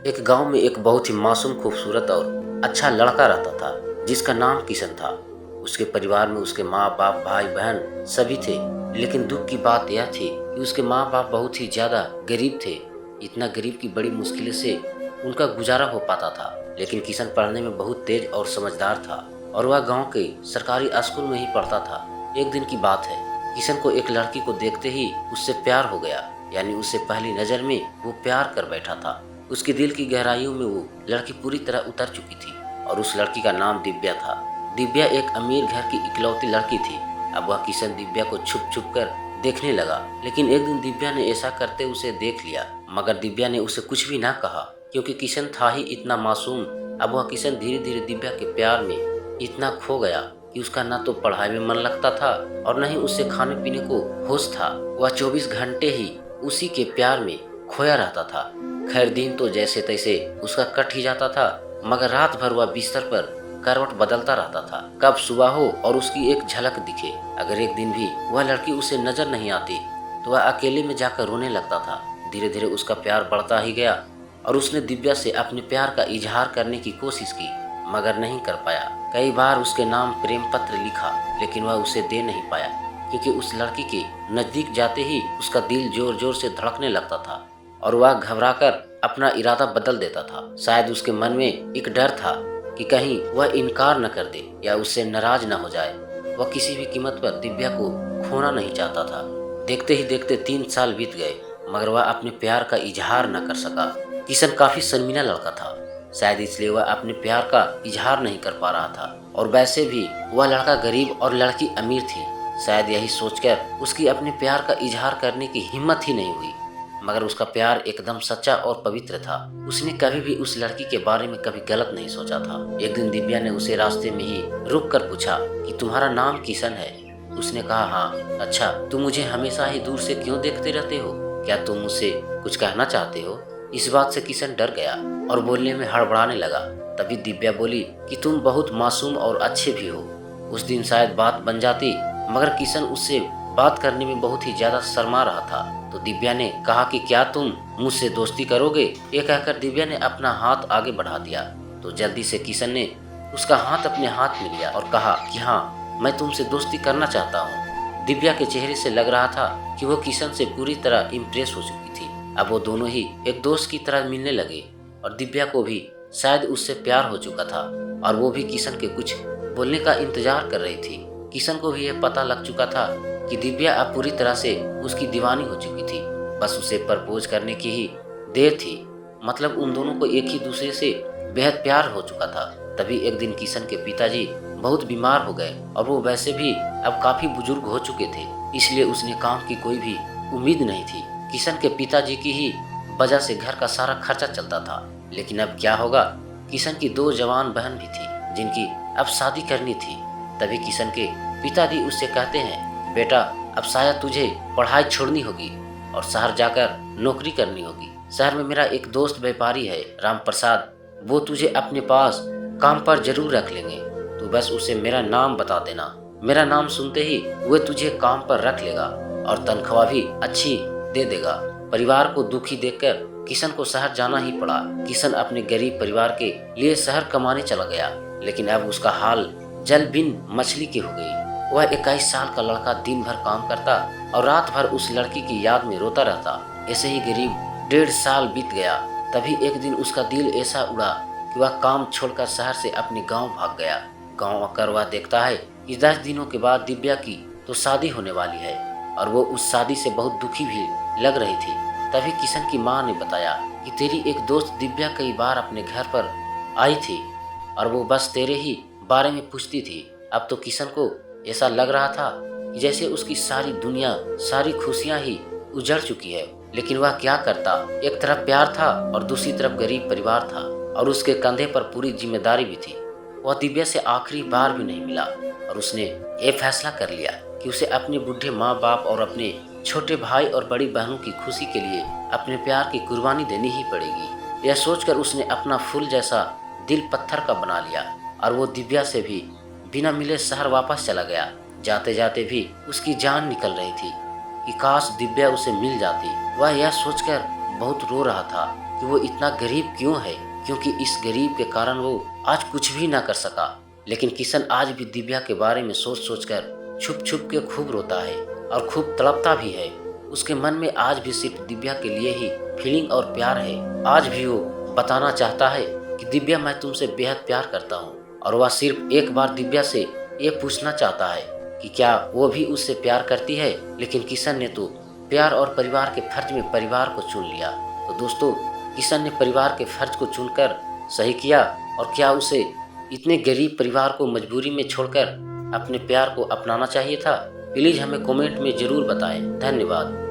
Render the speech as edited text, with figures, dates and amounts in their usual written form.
एक गांव में एक बहुत ही मासूम, खूबसूरत और अच्छा लड़का रहता था जिसका नाम किशन था। उसके परिवार में उसके माँ बाप, भाई बहन सभी थे। लेकिन दुख की बात यह थी कि उसके माँ बाप बहुत ही ज्यादा गरीब थे। इतना गरीब की बड़ी मुश्किल से उनका गुजारा हो पाता था। लेकिन किशन पढ़ने में बहुत तेज और समझदार था और वह गाँव के सरकारी स्कूल में ही पढ़ता था। एक दिन की बात है, किशन को एक लड़की को देखते ही उससे प्यार हो गया। यानी उससे पहली नजर में वो प्यार कर बैठा था। उसके दिल की गहराइयों में वो लड़की पूरी तरह उतर चुकी थी और उस लड़की का नाम दिव्या था। दिव्या एक अमीर घर की इकलौती लड़की थी। अब वह किशन दिव्या को छुप छुप कर देखने लगा। लेकिन एक दिन दिव्या ने ऐसा करते उसे देख लिया, मगर दिव्या ने उसे कुछ भी ना कहा क्योंकि किशन था ही इतना मासूम। अब वह किशन धीरे धीरे दिव्या के प्यार में इतना खो गया कि उसका ना तो पढ़ाई में मन लगता था और न ही उससे खाने पीने को होश था। वह 24 घंटे ही उसी के प्यार में खोया रहता था। खैर, दिन तो जैसे तैसे उसका कट ही जाता था, मगर रात भर वह बिस्तर पर करवट बदलता रहता था, कब सुबह हो और उसकी एक झलक दिखे। अगर एक दिन भी वह लड़की उसे नजर नहीं आती तो वह अकेले में जाकर रोने लगता था। धीरे धीरे उसका प्यार बढ़ता ही गया और उसने दिव्या से अपने प्यार का इजहार करने की कोशिश की, मगर नहीं कर पाया। कई बार उसके नाम प्रेम पत्र लिखा, लेकिन वह उसे दे नहीं पाया क्योंकि उस लड़की के नजदीक जाते ही उसका दिल जोर जोर से धड़कने लगता था और वह घबराकर अपना इरादा बदल देता था। शायद उसके मन में एक डर था कि कहीं वह इनकार न कर दे या उससे नाराज न हो जाए। वह किसी भी कीमत पर दिव्या को खोना नहीं चाहता था। देखते ही देखते 3 साल बीत गए, मगर वह अपने प्यार का इजहार न कर सका। किशन काफी शर्मीला लड़का था, शायद इसलिए वह अपने प्यार का इजहार नहीं कर पा रहा था। और वैसे भी वह लड़का गरीब और लड़की अमीर थी। शायद यही सोचकर उसकी अपने प्यार का इजहार करने की हिम्मत ही नहीं हुई। मगर उसका प्यार एकदम सच्चा और पवित्र था। उसने कभी भी उस लड़की के बारे में कभी गलत नहीं सोचा था। एक दिन दिव्या ने उसे रास्ते में ही रुक कर पूछा कि तुम्हारा नाम किशन है? उसने कहा हाँ। अच्छा, तुम मुझे हमेशा ही दूर से क्यों देखते रहते हो? क्या तुम मुझसे कुछ कहना चाहते हो? इस बात से किशन डर गया और बोलने में हड़बड़ाने लगा। तभी दिव्या बोली कि तुम बहुत मासूम और अच्छे भी हो। उस दिन शायद बात बन जाती, मगर किशन उससे बात करने में बहुत ही ज्यादा शर्मा रहा था। तो दिव्या ने कहा कि क्या तुम मुझसे दोस्ती करोगे? ये कहकर दिव्या ने अपना हाथ आगे बढ़ा दिया। तो जल्दी से किशन ने उसका हाथ अपने हाथ में लिया और कहा कि हाँ, मैं तुमसे दोस्ती करना चाहता हूँ। दिव्या के चेहरे से लग रहा था कि वो किशन से पूरी तरह इम्प्रेस हो चुकी थी। अब वो दोनों ही एक दोस्त की तरह मिलने लगे और दिव्या को भी शायद उससे प्यार हो चुका था और वो भी किशन के कुछ बोलने का इंतजार कर रही थी। किशन को भी यह पता लग चुका था कि दिव्या अब पूरी तरह से उसकी दीवानी हो चुकी थी। बस उसे प्रपोज करने की ही देर थी। मतलब उन दोनों को एक ही दूसरे से बेहद प्यार हो चुका था। तभी एक दिन किशन के पिताजी बहुत बीमार हो गए और वो वैसे भी अब काफी बुजुर्ग हो चुके थे, इसलिए उसने काम की कोई भी उम्मीद नहीं थी। किशन के पिताजी की ही वजह से घर का सारा खर्चा चलता था। लेकिन अब क्या होगा? किशन की 2 जवान बहन भी थी जिनकी अब शादी करनी थी। तभी किशन के पिताजी उससे कहते हैं, बेटा, अब शायद तुझे पढ़ाई छोड़नी होगी और शहर जाकर नौकरी करनी होगी। शहर में मेरा एक दोस्त व्यापारी है, राम प्रसाद, वो तुझे अपने पास काम पर जरूर रख लेंगे। तू बस उसे मेरा नाम बता देना। मेरा नाम सुनते ही वह तुझे काम पर रख लेगा और तनख्वाह भी अच्छी दे देगा। परिवार को दुखी देखकर किशन को शहर जाना ही पड़ा। किशन अपने गरीब परिवार के लिए शहर कमाने चला गया, लेकिन अब उसका हाल जल बिन मछली की हो गई। वह 21 साल का लड़का दिन भर काम करता और रात भर उस लड़की की याद में रोता रहता। ऐसे ही करीब 1.5 साल बीत गया। तभी एक दिन उसका दिल ऐसा उड़ा कि वह काम छोड़कर शहर से अपने गांव भाग गया। गांव आकर वह देखता है कि 10 दिनों के बाद दिव्या की तो शादी होने वाली है और वो उस शादी से बहुत दुखी भी लग रही थी। तभी किशन की माँ ने बताया कि तेरी एक दोस्त दिव्या कई बार अपने घर पर आई थी और वो बस तेरे ही बारे में पूछती थी। अब तो किशन को ऐसा लग रहा था कि जैसे उसकी सारी दुनिया, सारी खुशियां ही उजड़ चुकी है। लेकिन वह क्या करता? एक तरफ प्यार था और दूसरी तरफ गरीब परिवार था और उसके कंधे पर पूरी जिम्मेदारी भी थी। वह दिव्या से आखिरी बार भी नहीं मिला और उसने ये फैसला कर लिया कि उसे अपने बूढ़े माँ बाप और अपने छोटे भाई और बड़ी बहनों की खुशी के लिए अपने प्यार की कुर्बानी देनी ही पड़ेगी। यह सोचकर उसने अपना फूल जैसा दिल पत्थर का बना लिया और वो दिव्या से भी बिना मिले शहर वापस चला गया। जाते जाते भी उसकी जान निकल रही थी कि काश दिव्या उसे मिल जाती। वह यह सोचकर बहुत रो रहा था कि वो इतना गरीब क्यों है, क्योंकि इस गरीब के कारण वो आज कुछ भी ना कर सका। लेकिन किशन आज भी दिव्या के बारे में सोच सोच कर छुप छुप के खूब रोता है और खूब तड़पता भी है। उसके मन में आज भी सिर्फ दिव्या के लिए ही फीलिंग और प्यार है। आज भी वो बताना चाहता है कि दिव्या, मैं तुमसे बेहद प्यार करता हूँ। और वह सिर्फ एक बार दिव्या से ये पूछना चाहता है कि क्या वो भी उससे प्यार करती है। लेकिन किशन ने तो प्यार और परिवार के फर्ज में परिवार को चुन लिया। तो दोस्तों, किशन ने परिवार के फर्ज को चुनकर सही किया। और क्या उसे इतने गरीब परिवार को मजबूरी में छोड़कर अपने प्यार को अपनाना चाहिए था? प्लीज़ हमें कमेंट में ज़रूर बताएं। धन्यवाद।